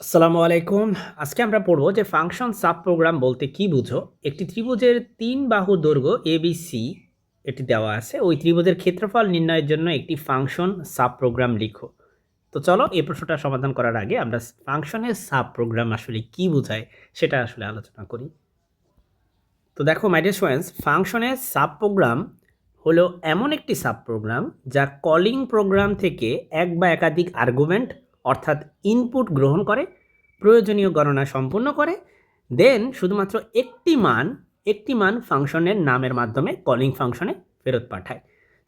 আসসালামু আলাইকুম। আজকে আমরা পড়ব যে ফাংশন সাব প্রোগ্রাম বলতে কি বুঝো? একটি ত্রিভুজের ৩ বাহু দৈর্ঘ্য ABC এটি দেওয়া আছে। ওই ত্রিভুজের ক্ষেত্রফল নির্ণয়ের জন্য একটি ফাংশন সাব প্রোগ্রাম লিখো। তো চলো এই প্রশ্নটা সমাধান করার আগে আমরা ফাংশনের সাব প্রোগ্রাম আসলে কি বোঝায় সেটা আসলে আলোচনা করি। তো দেখো মাই ডিয়ার স্টুডেন্টস, ফাংশনের সাব প্রোগ্রাম হলো এমন একটি সাব প্রোগ্রাম যা কলিং প্রোগ্রাম থেকে এক বা একাধিক আর্গুমেন্ট অর্থাৎ ইনপুট গ্রহণ করে, প্রয়োজনীয় গণনা সম্পূর্ণ করে, দেন শুধুমাত্র একটি মান ফাংশনের নামের মাধ্যমে কলিং ফাংশনে ফেরত পাঠায়।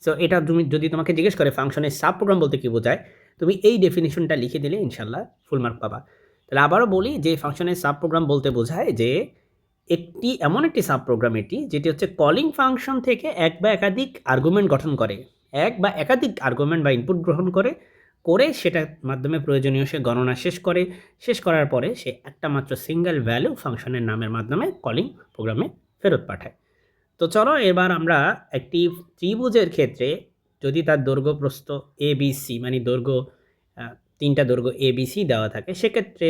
সো এটা তুমি যদি তোমাকে জিজ্ঞেস করে ফাংশনের সাব প্রোগ্রাম বলতে কী বোঝায়, তুমি এই ডেফিনিশনটা লিখে দিলে ইনশাল্লাহ ফুল মার্ক পাবা। তাহলে আবারও বলি যে ফাংশনের সাব প্রোগ্রাম বলতে বোঝায় যে এমন একটি সাব প্রোগ্রাম এটি যেটি হচ্ছে কলিং ফাংশন থেকে এক বা একাধিক আর্গুমেন্ট গঠন করে, এক বা একাধিক আর্গুমেন্ট বা ইনপুট গ্রহণ করে সেটার মাধ্যমে প্রয়োজনীয় সে গণনা শেষ করার পরে সে একটা মাত্র সিঙ্গেল ভ্যালু ফাংশনের নামের মাধ্যমে কলিং প্রোগ্রামে ফেরত পাঠায়। তো চলো এবার আমরা একটি ত্রিভুজের ক্ষেত্রে যদি তার দৈর্ঘ্য প্রস্থ ABC মানে দৈর্ঘ্য তিনটা দৈর্ঘ্য ABC দেওয়া থাকে, সেক্ষেত্রে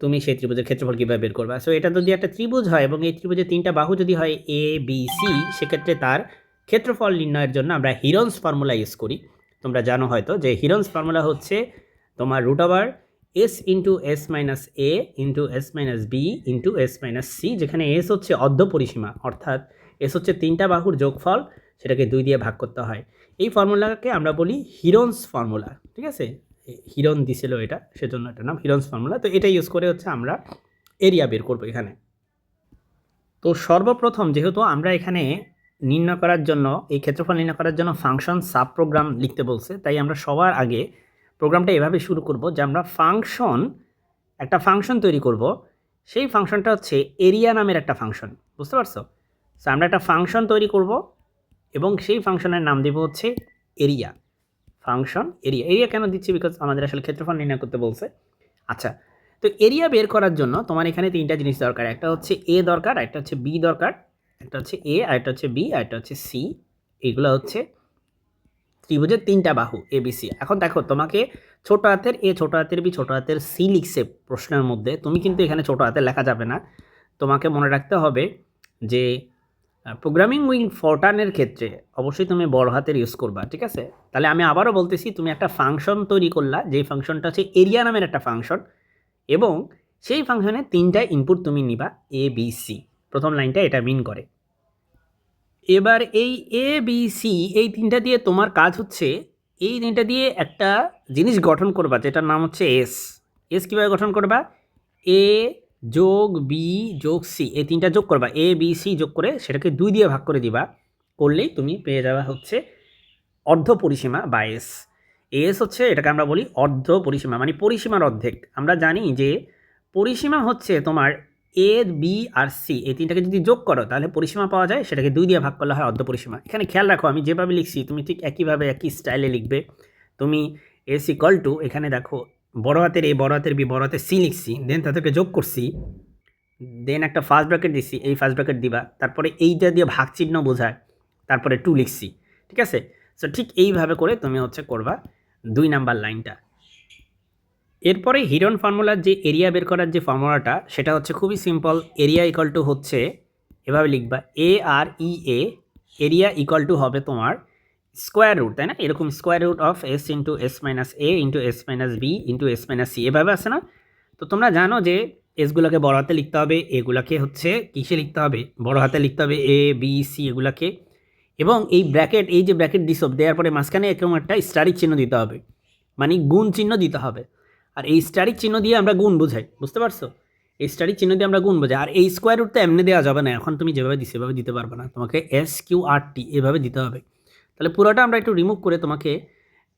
তুমি সেই ত্রিভুজের ক্ষেত্রফল কীভাবে বের করবা। সো এটা যদি একটা ত্রিভুজ হয় এবং এই ত্রিভুজের তিনটা বাহু যদি হয় ABC, সেক্ষেত্রে তার ক্ষেত্রফল নির্ণয়ের জন্য আমরা হিরন্স ফর্মুলা ইউজ করি। তোমরা জানো হয়তো যে হিরন্স ফর্মুলা হচ্ছে তোমার root over S into S minus A into S minus B into S minus C, যেখানে S হচ্ছে অর্ধ পরিসীমা, অর্থাৎ S হচ্ছে তিনটা বাহুর যোগফল, সেটাকে 2 দিয়ে ভাগ করতে হয়। এই ফর্মুলাকে আমরা বলি হিরন্স ফর্মুলা। ঠিক আছে, হিরণ দিছিল এটা, সেজন্য এটার নাম হিরন্স ফর্মুলা। তো এটা ইউজ করে হচ্ছে আমরা এরিয়া বের করবো এখানে। তো সর্বপ্রথম যেহেতু আমরা এখানে নির্ণয় করার জন্য এই ক্ষেত্রফল নির্ণয় করার জন্য ফাংশন সাব প্রোগ্রাম লিখতে বলছে, তাই আমরা সবার আগে প্রোগ্রামটা এভাবে শুরু করব যে আমরা একটা ফাংশন তৈরি করব। সেই ফাংশনটা হচ্ছে এরিয়া নামের একটা ফাংশন, বুঝতে পারছো? সো আমরা একটা ফাংশন তৈরি করব এবং সেই ফাংশনের নাম দেব হচ্ছে এরিয়া। ফাংশন এরিয়া কেন দিচ্ছি? বিকজ আমাদের আসলে ক্ষেত্রফল নির্ণয় করতে বলছে। আচ্ছা, তো এরিয়া বের করার জন্য তোমার এখানে তিনটা জিনিস দরকার। একটা হচ্ছে এ দরকার, একটা হচ্ছে বি দরকার, একটা হচ্ছে এ, আর একটা হচ্ছে বি, আর একটা হচ্ছে সি। এগুলো হচ্ছে ত্রিভুজের তিনটা বাহু ABC। এখন দেখো তোমাকে ছোট হাতের এ, ছোট হাতের বি, ছোট হাতের সি লিখছে প্রশ্নের মধ্যে, তুমি কিন্তু এখানে ছোট হাতে লেখা যাবে না। তোমাকে মনে রাখতে হবে যে প্রোগ্রামিং উইথ ফরটানের ক্ষেত্রে অবশ্যই তুমি বড় হাতের ইউজ করবা। ঠিক আছে, তাহলে আমি আবারও বলতেছি, তুমি একটা ফাংশন তৈরি করলা, যেই ফাংশনটা হচ্ছে এরিয়া নামের একটা ফাংশন, এবং সেই ফাংশনে তিনটা ইনপুট তুমি নিবা ABC। প্রথম লাইনটা এটা মিন করে। এবার এই ABC এই তিনটা দিয়ে তোমার কাজ হচ্ছে এই তিনটা দিয়ে একটা জিনিস গঠন করবা, যেটার নাম হচ্ছে এস কীভাবে গঠন করবা? এ যোগ বি যোগ সি, এই তিনটা যোগ করবা, ABC যোগ করে সেটাকে 2 দিয়ে ভাগ করে দিবা, করলেই তুমি পেয়ে যাওয়া হচ্ছে অর্ধ পরিসীমা বা এস হচ্ছে এটাকে আমরা বলি অর্ধ পরিসীমা, মানে পরিসীমার অর্ধেক। আমরা জানি যে পরিসীমা হচ্ছে তোমার এ, বি আর সি, এই তিনটাকে যদি যোগ করো তাহলে পরিসীমা পাওয়া যায়, সেটাকে 2 দিয়ে ভাগ করলে হয় অর্ধ পরিসীমা। এখানে খেয়াল রাখো, আমি যেভাবে লিখছি তুমি ঠিক একইভাবে একই স্টাইলে লিখবে। তুমি এস ইকুয়াল টু, এখানে দেখো বড় হাতের এ, বড় হাতের বি, বড় হাতের সি লিখছি, দেন তাদেরকে যোগ করছি, দেন একটা ফার্স্ট ব্র্যাকেট দিছি, এই ফার্স্ট ব্র্যাকেট দিবা, তারপরে এইটা দিয়ে ভাগ চিহ্ন বোঝায়, তারপরে 2 লিখছি। ঠিক আছে, সো ঠিক এইভাবে করে তুমি হচ্ছে করবা 2 নাম্বার লাইনটা। এরপরে হিরন ফর্মুলার যে এরিয়া বের করার যে ফর্মুলাটা, সেটা হচ্ছে খুবই সিম্পল। এরিয়া ইকুয়াল টু হচ্ছে এভাবে লিখবা, AREA, এরিয়া ইকুয়াল টু হবে তোমার স্কোয়ার রুট, তাই না? এরকম square root of S into S minus A into S minus B into S minus C, এভাবে আছে না? তো তোমরা জানো যে এসগুলোকে বড় হাতে লিখতে হবে, এগুলাকে হচ্ছে কিসে লিখতে হবে? বড় হাতে লিখতে হবে, A B C এগুলাকে। এবং এই ব্র্যাকেট, এই যে ব্র্যাকেট দিছো, দেওয়ার পরে মাঝখানে এরকম একটা স্টারিক চিহ্ন দিতে হবে, মানে গুণ চিহ্ন দিতে হবে। আর এই স্টারিক চিহ্ন দিয়ে আমরা গুণ বোঝাই, বুঝতে পারছো? এই স্টারিক চিহ্ন দিয়ে আমরা গুণ বোঝাই। আর এই স্কোয়ার রুট তো এমনি দেওয়া যাবে না, এখন তুমি যেভাবে দিছো এভাবে দিতে পারবে না, তোমাকে SQRT এভাবে দিতে হবে। তাহলে পুরোটা আমরা একটু রিমুভ করে তোমাকে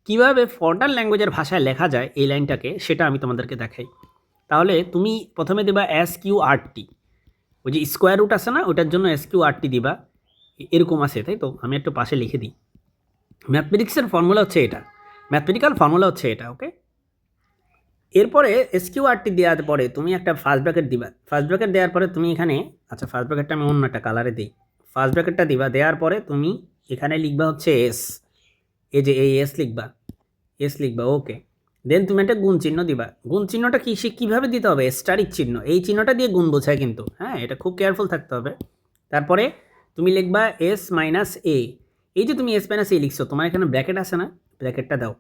কীভাবে ফরটান ল্যাঙ্গুয়েজের ভাষায় লেখা যায় এই লাইনটাকে, সেটা আমি তোমাদেরকে দেখাই। তাহলে তুমি প্রথমে দেবা SQRT, ওই যে স্কোয়ার রুট আছে না, ওটার জন্য SQRT দিবা, এরকম আছে, তাই তো? আমি একটু পাশে লিখে দিই। ম্যাথমেটিক্সের ফর্মুলা হচ্ছে এটা, ম্যাথমেটিক্যাল ফর্মুলা হচ্ছে এটা, ওকে? এরপরে SQRT দেওয়ার পরে তুমি একটা ফার্স্ট ব্র্যাকেট দিবা। ফার্স্ট ব্র্যাকেট দেওয়ার পরে তুমি এখানে, আচ্ছা ফার্স্ট ব্র্যাকেটটা আমি অন্য একটা কালারে দিই। ফার্স্ট ব্র্যাকেটটা দিবা, দেওয়ার পরে তুমি এখানে লিখবা হচ্ছে এস, এই যে এই এস লিখবা, ওকে। দেন তুমি একটা গুণ চিহ্ন দিবা। গুণ চিহ্নটা কীভাবে দিতে হবে? স্টারিক চিহ্ন, এই চিহ্নটা দিয়ে গুণ বোঝায় কিন্তু, হ্যাঁ, এটা খুব কেয়ারফুল থাকতে হবে। তারপরে তুমি লিখবা এস মাইনাস এ। এই যে তুমি এস মাইনাস এ লিখছো, তোমার এখানে ব্র্যাকেট আছে না, ব্র্যাকেটটা দাও।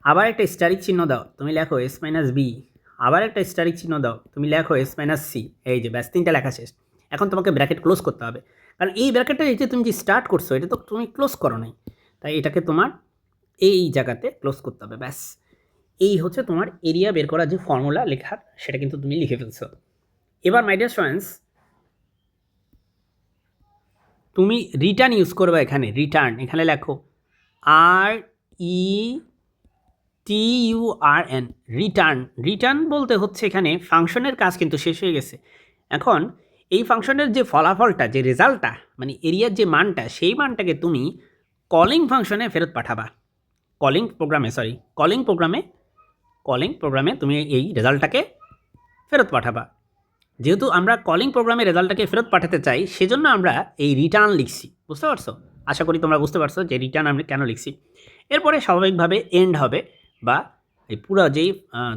আবার একটা স্টারিক চিহ্ন দাও, তুমি লেখো এস মাইনাস বি। আবার একটা স্টারিক চিহ্ন দাও, তুমি লেখো এস মাইনাস সি। এই যে ব্যাস, 3টা লেখা শেষ। এখন তোমাকে ব্র্যাকেট ক্লোজ করতে হবে, কারণ এই ব্র্যাকেটটা এই যে তুমি যে স্টার্ট করছো, এটা তো তুমি ক্লোজ করো নাই, তাই এটাকে তোমার এই জায়গাতে ক্লোজ করতে হবে। ব্যাস, এই হচ্ছে তোমার এরিয়া বের করার যে ফর্মুলা লেখার, সেটা কিন্তু তুমি লিখে ফেলছো। এবার মাই ডিয়ার স্টুডেন্টস, তুমি রিটার্ন ইউজ করবে। এখানে রিটার্ন, এখানে লেখো RETURN, রিটার্ন। রিটার্ন বলতে হচ্ছে এখানে ফাংশনের কাজ কিন্তু শেষ হয়ে গেছে। এখন এই ফাংশনের যে ফলাফলটা, যে রেজাল্টটা, মানে এরিয়ার যে মানটা, সেই মানটাকে তুমি কলিং ফাংশনে ফেরত পাঠাবা। কলিং প্রোগ্রামে তুমি এই রেজাল্টটাকে ফেরত পাঠাবা। যেহেতু আমরা কলিং প্রোগ্রামে রেজাল্টটাকে ফেরত পাঠাতে চাই, সেজন্য আমরা এই রিটার্ন লিখছি। বুঝতে পারছো? আশা করি তোমরা বুঝতে পারছো যে রিটার্ন আমরা কেন লিখছি। এরপরে স্বাভাবিকভাবে এন্ড হবে, বা এই পুরো যেই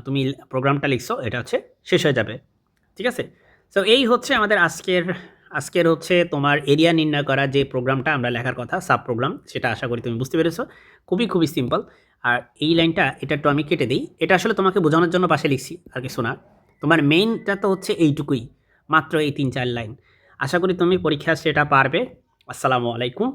তুমি প্রোগ্রামটা লিখছো এটা হচ্ছে শেষ হয়ে যাবে। ঠিক আছে? সো এই হচ্ছে আমাদের আজকের হচ্ছে তোমার এরিয়া নির্ণয় করা যে প্রোগ্রামটা আমরা লেখার কথা, সাব প্রোগ্রাম, সেটা আশা করি তুমি বুঝতে পেরেছো। খুবই সিম্পল। আর এই লাইনটা, এটা একটু আমি কেটে দিই, এটা আসলে তোমাকে বোঝানোর জন্য পাশে লিখছি, আর কিছু না। তোমার মেইনটা তো হচ্ছে এইটুকুই, মাত্র এই 3-4 লাইন। আশা করি তুমি পরীক্ষা সেটা পারবে। আসসালামু আলাইকুম।